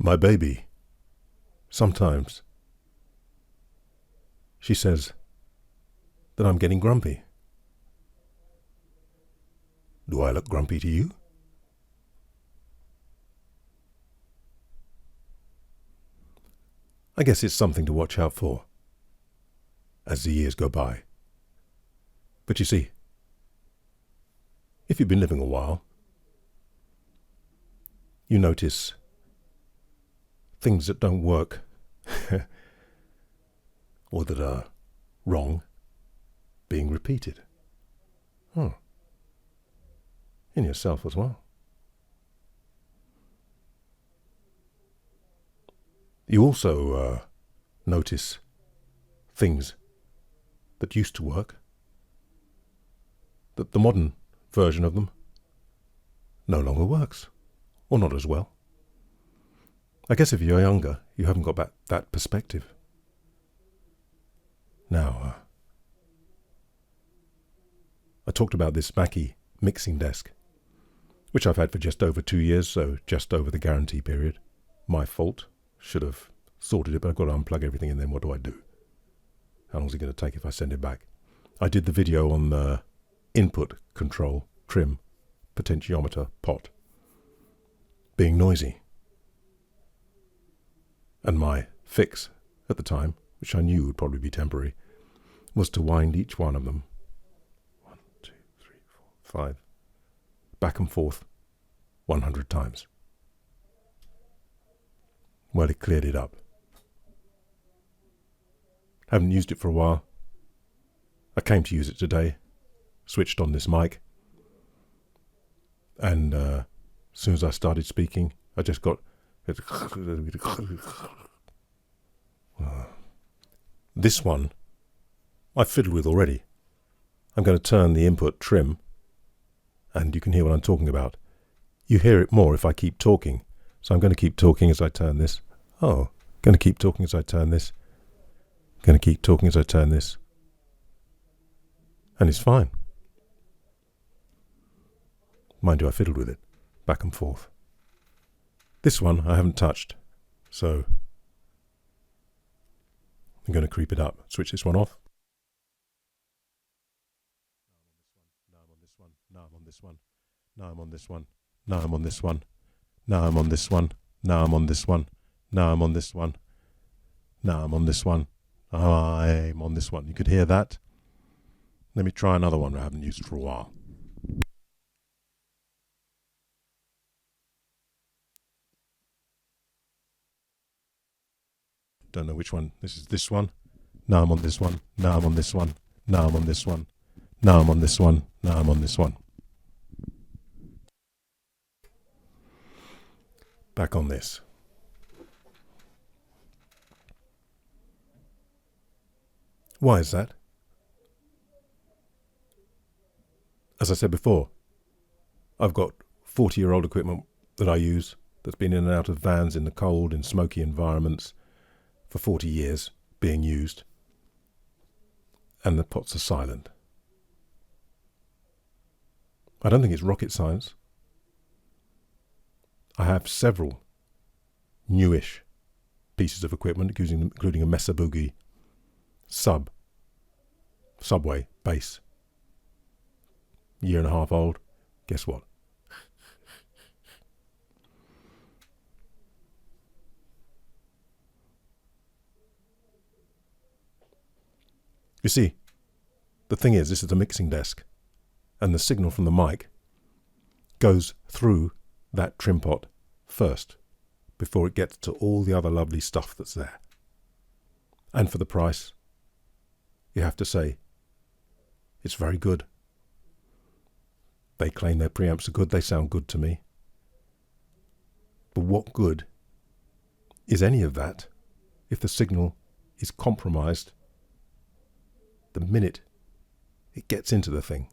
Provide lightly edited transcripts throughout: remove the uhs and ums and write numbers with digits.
My baby, sometimes, she says that I'm getting grumpy. Do I look grumpy to you? I guess it's something to watch out for as the years go by. But you see, if you've been living a while, you notice things that don't work or that are wrong being repeated. In yourself as well. You also notice things that used to work, that the modern version of them no longer works, or not as well. I guess if you're younger, you haven't got that perspective. Now, I talked about this Mackie mixing desk, which I've had for just over 2 years, so just over the guarantee period. My fault. Should have sorted it, but I've got to unplug everything, and then what do I do? How long is it going to take if I send it back? I did the video on the input control, trim, potentiometer, pot, being noisy. And my fix at the time, which I knew would probably be temporary, was to wind each one of them 1, 2, 3, 4, 5 back and forth 100 times. Well, it cleared it up. Haven't used it for a while. I came to use it today, switched on this mic, and as soon as I started speaking, I just got this one I've fiddled with already. I'm going to turn the input trim, and you can hear what I'm talking about. You hear it more if I keep talking, so I'm going to keep talking as I turn this. Going to keep talking as I turn this. Going to keep talking as I turn this. And it's fine. Mind you, I fiddled with it, back and forth. This one I haven't touched, so I'm going to creep it up. Switch this one off. Now I'm on this one. Now I'm on this one. Now I'm on this one. Now I'm on this one. Now I'm on this one. Now I'm on this one. Now I'm on this one. Now I'm on this one. I'm on this one. You could hear that. Let me try another one I haven't used for a while. Don't know which one. This is this one. Now I'm on this one. Now I'm on this one. Now I'm on this one. Now I'm on this one. Now I'm on this one. Back on this. Why is that? As I said before, I've got 40-year-old equipment that I use that's been in and out of vans in the cold and smoky environments for 40 years being used, and the pots are silent. I don't think it's rocket science. I have several newish pieces of equipment, including a Mesa Boogie Subway bass. 1.5 years old. Guess what? You see, the thing is, this is a mixing desk, and the signal from the mic goes through that trim pot first, before it gets to all the other lovely stuff that's there. And for the price, you have to say, it's very good. They claim their preamps are good, they sound good to me. But what good is any of that if the signal is compromised the minute it gets into the thing?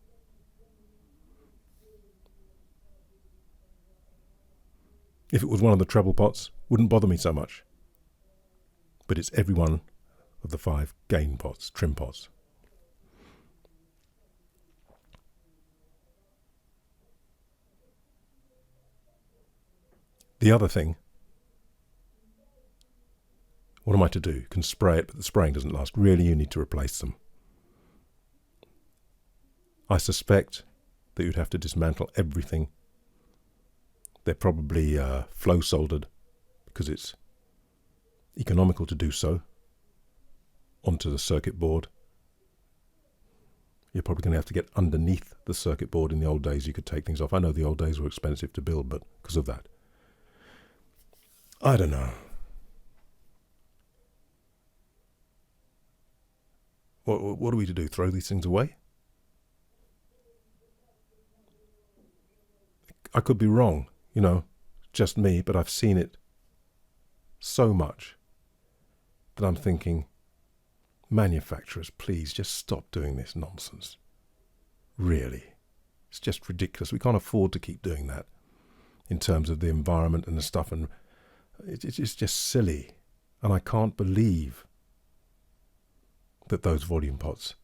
If it was one of the treble pots, wouldn't bother me so much. But it's every one of the 5 gain pots, trim pots. The other thing What am I to do? You can spray it, but the spraying doesn't last. Really, you need to replace them. I suspect that you'd have to dismantle everything. They're probably flow soldered because it's economical to do so onto the circuit board. You're probably going to have to get underneath the circuit board. In the old days, you could take things off. I know the old days were expensive to build, but because of that. I don't know. What are we to do? Throw these things away? I could be wrong, just me, but I've seen it so much that I'm thinking, manufacturers, please just stop doing this nonsense. Really. It's just ridiculous. We can't afford to keep doing that in terms of the environment and the stuff, and it's just silly. And I can't believe that those volume pots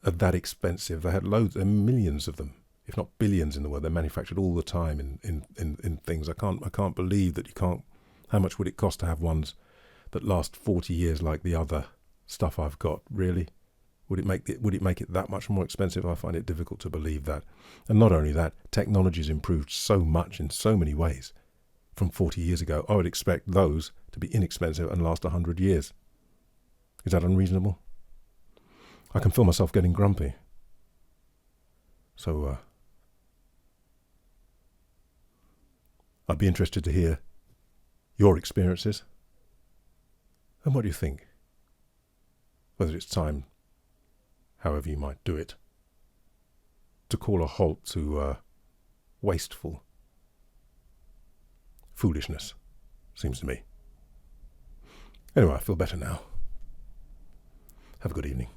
are that expensive. They had loads, there are millions of them, if not billions in the world. They're manufactured all the time in things. I can't believe that you can't. How much would it cost to have ones that last 40 years like the other stuff I've got? Really? Would it make it that much more expensive? I find it difficult to believe that. And not only that, technology's improved so much in so many ways from 40 years ago. I would expect those to be inexpensive and last 100 years. Is that unreasonable? I can feel myself getting grumpy. So I'd be interested to hear your experiences. And what do you think? Whether it's time, however you might do it, to call a halt to wasteful foolishness, seems to me. Anyway, I feel better now. Have a good evening.